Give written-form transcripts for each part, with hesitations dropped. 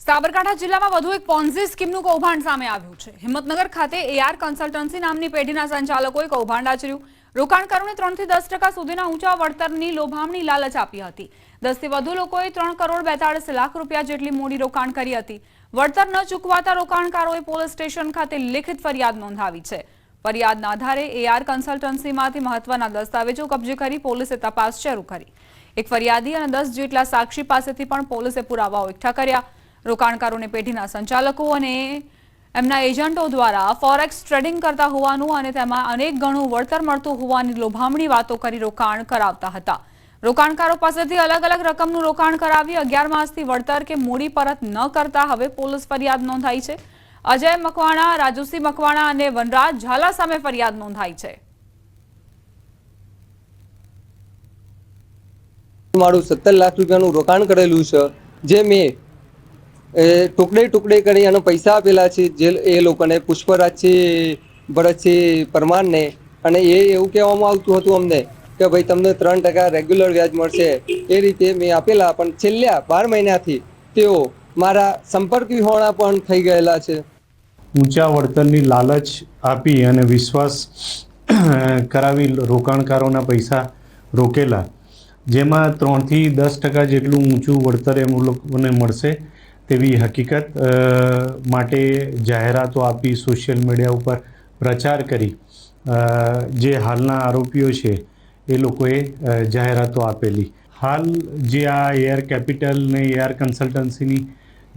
સાબરકાંઠા જિલ્લામાં વધુ એક પોન્ઝી સ્કીમનું કૌભાંડ સામે આવ્યું છે। હિંમતનગર ખાતે એઆર કન્સલ્ટન્સી નામની પેઢીના સંચાલકોએ કૌભાંડ આચર્યું। રોકાણકારોને 3 થી 10% સુધીના ઊંચા વળતરની લોભામણી લાલચ આપી હતી। 10 થી વધુ લોકોએ 3 કરોડ 42 લાખ રૂપિયા જેટલી મૂડી રોકાણ કરી હતી। વળતર ન ચૂકવાતા રોકાણકારોએ પોલીસ સ્ટેશન ખાતે લિખિત ફરિયાદ નોંધાવી છે। ફરિયાદના આધારે એઆર કન્સલ્ટન્સીમાંથી મહત્વના દસ્તાવેજો કબજે કરી પોલીસે તપાસ શરૂ કરી। એક ફરિયાદી અને 10 જેટલા સાક્ષી પાસેથી પણ પોલીસે પુરાવાઓ એકઠા કર્યા। રોકાણકારોને પેઢીના સંચાલકો અને એમના એજન્ટો દ્વારા ફોરેક્સ ટ્રેડિંગ કરતા હોવાનું અને તેમાં અનેક ગણું વળતર મળતું હોવાની લોભામણી વાતો કરી રોકાણ કરાવતા હતા। રોકાણકારો પાસેથી અલગ અલગ રકમનું રોકાણ કરાવી 11 માસથી વળતર કે મૂડી પરત ન કરતા હવે પોલીસ ફરિયાદ નોંધાઈ છે। અજય મકવાણા, રાજુસિંહ મકવાણા અને વનરાજ ઝાલા સામે ફરિયાદ નોંધાઈ છે। મારું 17 લાખ રૂપિયાનું રોકાણ કરેલું છે, જે મેં ટુકડે ટુકડે કરી અને પૈસા આપેલા છે જે એ લોકોને પુષ્પરાજસિંહ ભરતસિંહ પરમારને, અને એવું કહેવામાં આવતું હતું અમને કે ભાઈ તમને 3% રેગ્યુલર વ્યાજ મળશે। એ રીતે મેં આપેલા, પણ છેલ્લા 12 મહિનાથી તેઓ મારા સંપર્ક વિહોણા પણ થઈ ગયેલા છે। ઊંચા વળતરની લાલચ આપી અને વિશ્વાસ કરાવી રોકાણકારોના પૈસા રોકેલા, જેમાં 3 થી 10% જેટલું ઊંચું વળતર એમ લોકોને મળશે તેવી હકીકત માટે જાહેરાતો આપી સોશિયલ મીડિયા ઉપર પ્રચાર કરી જે હાલના આરોપીઓ છે એ લોકોએ જાહેરાતો આપેલી। હાલ જે આ એઆર કેપિટલ ને એઆર કન્સલ્ટન્સીની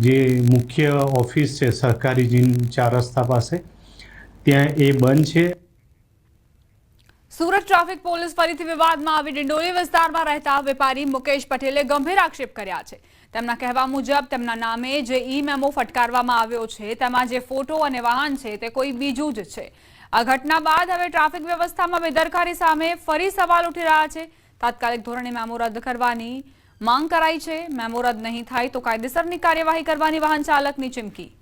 જે મુખ્ય ઓફિસ છે સહકારી જીન 4 રસ્તા પાસે, ત્યાં એ બંધ છે। સુરત ટ્રાફિક પોલીસ ફરીથી વિવાદમાં આવી। ડિંડોલી વિસ્તારમાં રહેતા વેપારી મુકેશ પટેલે ગંભીર આક્ષેપ કર્યા છે। તેમના કહેવા મુજબ તેમના નામે જે ઈ મેમો ફટકારવામાં આવ્યો છે તેમાં જે ફોટો અને વાહન છે તે કોઈ બીજું જ છે। આ ઘટના બાદ હવે ટ્રાફિક વ્યવસ્થામાં બેદરકારી સામે ફરી સવાલ ઉઠી રહ્યા છે। તાત્કાલિક ધોરણે મેમો રદ કરવાની માંગ કરાઈ છે। મેમો રદ નહીં થાય તો કાયદેસરની કાર્યવાહી કરવાની વાહન ચાલકની ચીમકી।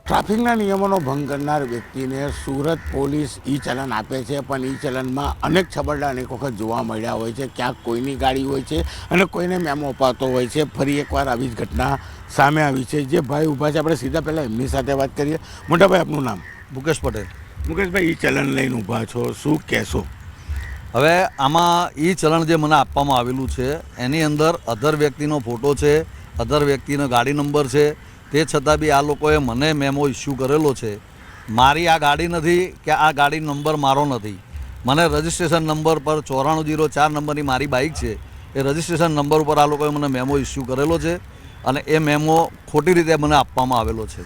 ટ્રાફિકના નિયમોનો ભંગ કરનાર વ્યક્તિને સુરત પોલીસ ઈ ચલન આપે છે, પણ ઈ ચલનમાં અનેક છબરડા અનેક વખત જોવા મળ્યા હોય છે। ક્યાંક કોઈની ગાડી હોય છે અને કોઈને મેમો અપાતો હોય છે। ફરી એકવાર આવી જ ઘટના સામે આવી છે। જે ભાઈ ઊભા છે, આપણે સીધા પહેલાં એમની સાથે વાત કરીએ। મોટાભાઈ, આપનું નામ? મુકેશ પટેલ। મુકેશભાઈ, ઈ ચલન લઈને ઊભા છો, શું કહેશો? હવે આમાં ઈ ચલણ જે મને આપવામાં આવેલું છે એની અંદર અધર વ્યક્તિનો ફોટો છે, અધર વ્યક્તિનો ગાડી નંબર છે, તે છતાં બી આ લોકોએ મને મેમો ઇસ્યુ કરેલો છે। મારી આ ગાડી નથી કે આ ગાડી નંબર મારો નથી। મને રજિસ્ટ્રેશન નંબર પર 9404 નંબરની મારી બાઇક છે, એ રજિસ્ટ્રેશન નંબર ઉપર આ લોકોએ મને મેમો ઇસ્યુ કરેલો છે અને એ મેમો ખોટી રીતે મને આપવામાં આવેલો છે।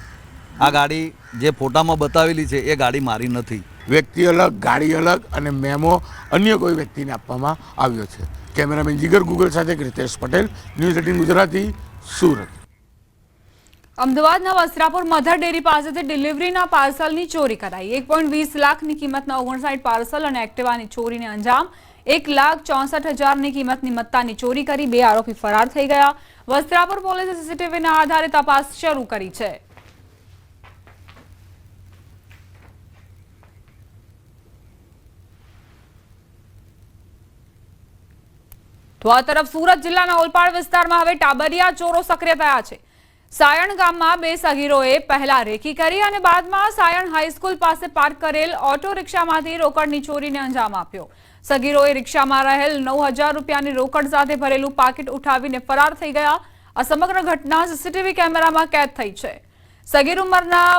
આ ગાડી જે ફોટામાં બતાવેલી છે એ ગાડી મારી નથી। વ્યક્તિ અલગ, ગાડી અલગ અને મેમો અન્ય કોઈ વ્યક્તિને આપવામાં આવ્યો છે। કેમેરામેન જીગર ગુગલ સાથે રીતેશ પટેલ, ન્યૂઝ 18 ગુજરાતી, સુરત। અમદાવાદના વસ્ત્રાપુર મધર ડેરી પાસેથી ડિલિવરીના પાર્સલની ચોરી કરાઈ। 1.20 લાખની કિંમતના 59 પાર્સલ અને એક્ટિવાની ચોરીને અંજામ। 1,64,000ની કિંમતની મત્તાની ચોરી કરી 2 આરોપી ફરાર થઈ ગયા। વસ્ત્રાપુર પોલીસે સીસીટીવીના આધારે તપાસ શરૂ કરી છે। તો આ તરફ સુરત જિલ્લાના ઓલપાડ વિસ્તારમાં હવે ટાબરિયા ચોરો સક્રિય થયા છે। સાયણ ગામમાં 2 સગીરોએ પહેલા રેકી કરી અને બાદમાં સાયણ હાઈસ્કૂલ પાસે પાર્ક કરેલ ઓટો રિક્ષામાંથી રોકડની ચોરીને અંજામ આપ્યો। સગીરોએ રિક્ષામાં રહેલ 9,000 રૂપિયાની રોકડ સાથે ભરેલું પાકીટ ઉઠાવીને ફરાર થઈ ગયા। આ સમગ્ર ઘટના સીસીટીવી કેમેરામાં કેદ થઈ છે। સગીર ઉંમરના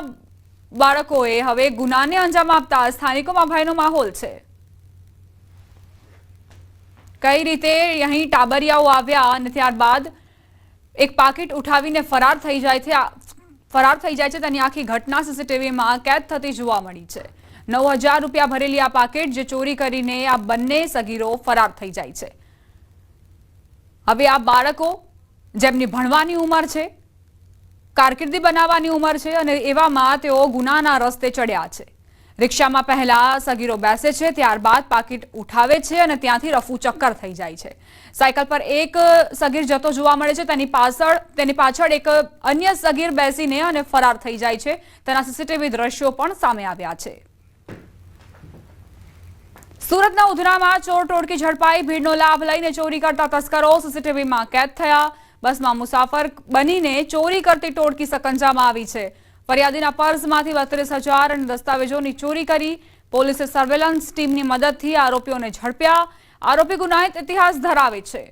બાળકોએ હવે ગુનાને અંજામ આપતા સ્થાનિકોમાં ભયનો માહોલ છે। કઈ રીતે અહીં ટાબરિયાઓ આવ્યા અને ત્યારબાદ એક પાકીટ ઉઠાવીને ફરાર થઈ જાય છે તેની આખી ઘટના સીસીટીવીમાં કેદ થતી જોવા મળી છે। 9,000 રૂપિયા ભરેલી આ પાકીટ જે ચોરી કરીને આ બંને સગીરો ફરાર થઈ જાય છે। હવે આ બાળકો જેમની ભણવાની ઉંમર છે, કારકિર્દી બનાવવાની ઉંમર છે અને એવામાં તેઓ ગુનાના રસ્તે ચડ્યા છે। રિક્ષામાં પહેલા સગીરો બેસે છે, ત્યારબાદ પાકીટ ઉઠાવે છે અને ત્યાંથી રફુ ચક્કર થઈ જાય છે। સાયકલ પર એક સગીર જતો જોવા મળે છે, તેની પાછળ એક અન્ય સગીર બેસીને અને ફરાર થઈ જાય છે। તેના સીસીટીવી દ્રશ્યો પણ સામે આવ્યા છે। સુરતના ઉધનામાં ચોર ટોળકી ઝડપાઈ। ભીડનો લાભ લઈને ચોરી કરતા તસ્કરો સીસીટીવીમાં કેદ થયા। બસમાં મુસાફર બનીને ચોરી કરતી ટોળકી સકંજામાં આવી છે. ફરિયાદીના પર્સમાંથી 32,000 અને દસ્તાવેજોની ચોરી કરી. પોલીસે સર્વેલન્સ ટીમની મદદથી આરોપીઓને ઝડપ્યા. આરોપી ગુનાહિત ઇતિહાસ ધરાવે છે.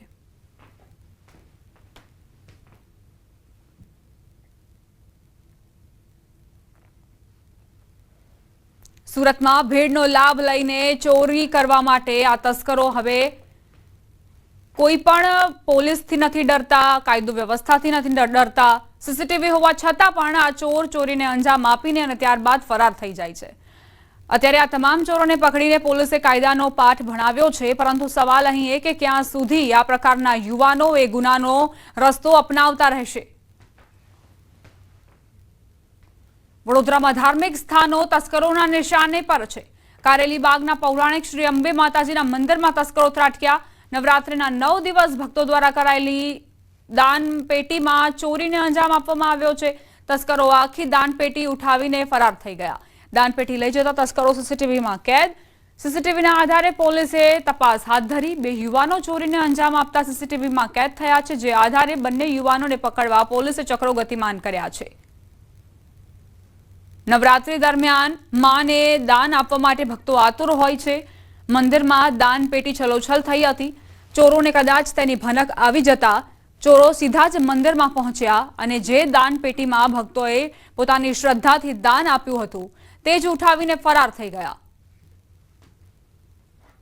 સુરતમાં ભીડનો લાભ લઈને ચોરી કરવા માટે આ તસ્કરો હવે કોઈ પણ પોલીસથી નથી ડરતા, કાયદો વ્યવસ્થાથી નથી ડરતા. સીસીટીવી હોવા છતાં પણ આ ચોરીને અંજામ આપીને અને ત્યારબાદ ફરાર થઈ જાય છે. અત્યારે આ તમામ ચોરોને પકડીને પોલીસે કાયદાનો પાઠ ભણાવ્યો છે, પરંતુ સવાલ અહીં એ કે ક્યાં સુધી આ પ્રકારના યુવાનો એ ગુનાનો રસ્તો અપનાવતા રહેશે. વડોદરામાં ધાર્મિક સ્થાનો તસ્કરોના નિશાને પર છે. કારેલીબાગના પૌરાણિક શ્રી અંબે માતાજીના મંદિરમાં તસ્કરો ત્રાટક્યા. નવરાત્રિના 9 દિવસ ભક્તો દ્વારા કરાયેલી દાનપેટીમાં ચોરીને અંજામ આપવામાં આવ્યો છે. તસ્કરો આખી દાનપેટી ઉઠાવીને ફરાર થઈ ગયા. દાનપેટી લઈ જતા તસ્કરો સીસીટીવીમાં કેદ. સીસીટીવીના આધારે પોલીસે તપાસ હાથ ધરી. 2 યુવાનો ચોરીને અંજામ આપતા સીસીટીવીમાં કેદ થયા છે, જે આધારે બંને યુવાનોને પકડવા પોલીસે ચક્રો ગતિમાન કર્યા છે. નવરાત્રી દરમિયાન માને દાન આપવા માટે ભક્તો આતુર હોય છે. મંદિરમાં દાન પેટી છલોછલ થઈ હતી. ચોરોને કદાચ તેની ભનક આવી જતા ચોરો સીધા જ મંદિરમાં પહોંચ્યા અને જે દાન પેટીમાં ભક્તોએ પોતાની શ્રદ્ધાથી દાન આપ્યું હતું તે જ ઉઠાવીને ફરાર થઈ ગયા.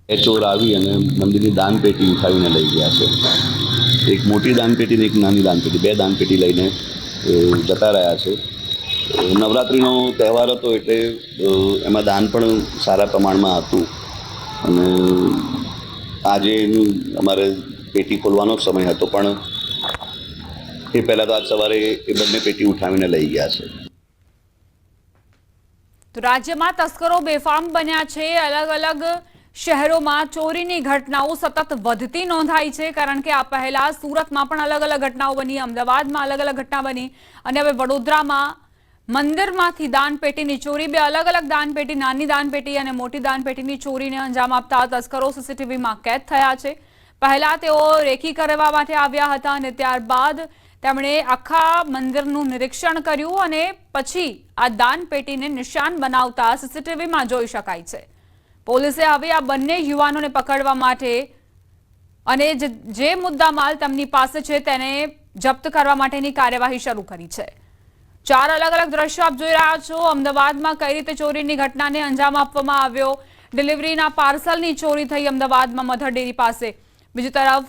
એ ચોર આવી અને મંદિરની દાન પેટી ઉઠાવીને લઈ ગયા છે. એક મોટી દાન પેટી ને એક નાની દાન પેટી, 2 દાન પેટી લઈને જતા રહ્યા છે. નવરાત્રિનો તહેવાર હતો એટલે એમાં દાન પણ સારા પ્રમાણમાં હતું અને આજે અમારે પેટી ખોલવાનો સમય હતો, પણ એ પહેલાં તો આજ સવારે એ બંને પેટી ઉઠાવીને લઈ ગયા છે. તો રાજ્યમાં તસ્કરો બેફામ બન્યા છે. અલગ અલગ શહેરોમાં ચોરીની ઘટનાઓ સતત વધતી નોંધાઈ છે, કારણ કે આ પહેલા સુરતમાં પણ અલગ અલગ ઘટનાઓ બની, અમદાવાદમાં અલગ અલગ ઘટના બની અને હવે વડોદરામાં મંદિરમાંથી દાનપેટીની ચોરી, 2 અલગ અલગ દાનપેટી, નાની દાનપેટી અને મોટી દાનપેટીની ચોરીને અંજામ આપતા તસ્કરો સીસીટીવીમાં કેદ થયા છે. પહેલા તેઓ રેકી કરવા માટે આવ્યા હતા અને ત્યારબાદ તેમણે આખા મંદિરનું નિરીક્ષણ કર્યું અને પછી આ દાનપેટીને નિશાન બનાવતા સીસીટીવીમાં જોઈ શકાય છે. પોલીસે હવે આ બંને યુવાનોને પકડવા માટે અને જે મુદ્દામાલ તેમની પાસે છે તેને જપ્ત કરવા માટેની કાર્યવાહી શરૂ કરી છે. 4 અલગ અલગ દ્રશ્યો આપ જોઈ રહ્યા છો. અમદાવાદમાં કઈ રીતે ચોરીની ઘટનાને અંજામ આપવામાં આવ્યો. ડિલિવરીના પાર્સલની ચોરી થઈ અમદાવાદમાં મધર ડેરી પાસે. બીજી તરફ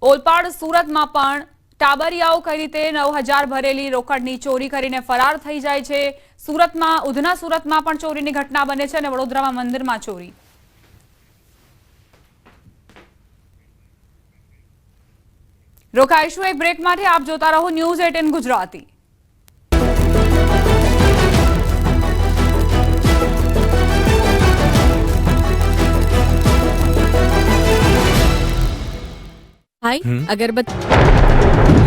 ઓલપાડ સુરતમાં પણ ટાબરિયાઓ કઈ રીતે 9,000 ભરેલી રોકડની ચોરી કરીને ફરાર થઈ જાય છે. સુરતમાં, ઉધના સુરતમાં પણ ચોરીની ઘટના બને છે અને વડોદરામાં મંદિરમાં ચોરી. રોકાઈશું એક બ્રેક માટે. આપ જોતા રહો ન્યૂઝ 18 ગુજરાતી.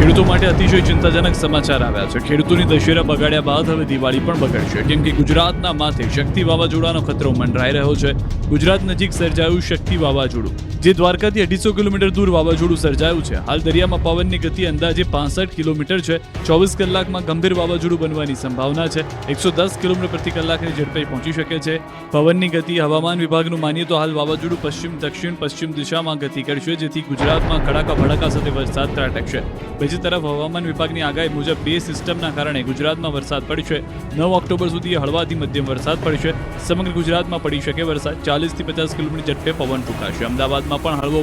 ખેડૂતો માટે અતિશય ચિંતાજનક સમાચાર આવ્યા છે. ખેડૂતોની દશેરા બગાડ્યા બાદ હવે દિવાળી પણ બગડશે, કેમ કે ગુજરાતના માથે શક્તિ વાવાઝોડાનો ખતરો મંડરાઈ રહ્યો છે. ગુજરાત નજીક સર્જાયું શક્તિ વાવાઝોડું, જે દ્વારકાથી 250 કિલોમીટર દૂર વાવાઝોડું સર્જાયું છે. હાલ દરિયામાં પવનની ગતિ અંદાજે 65 કિલોમીટર છે. 24 કલાકમાં ગંભીર વાવાઝોડું બનવાની સંભાવના છે. 110 કિલોમીટર પ્રતિ કલાકની ઝડપે પહોંચી શકે છે. પવનની ગતિ હવામાન વિભાગનું માનીએ તો હાલ વાવાઝોડું પશ્ચિમ દક્ષિણ પશ્ચિમ દિશામાં ગતિ કરશે, જેથી ગુજરાતમાં કડાકા ભડાકા સાથે વરસાદ ત્રાટકશે. બીજી તરફ હવામાન વિભાગની આગાહી મુજબ 2 સિસ્ટમના કારણે ગુજરાતમાં વરસાદ પડશે. 9 ઓક્ટોબર સુધી હળવાથી મધ્યમ વરસાદ પડશે. સમગ્ર ગુજરાતમાં પડી શકે વરસાદ. 40 થી 50 કિલોમીટર ઝડપે પવન ફૂંકાશે. અમદાવાદમાં પણ હળવો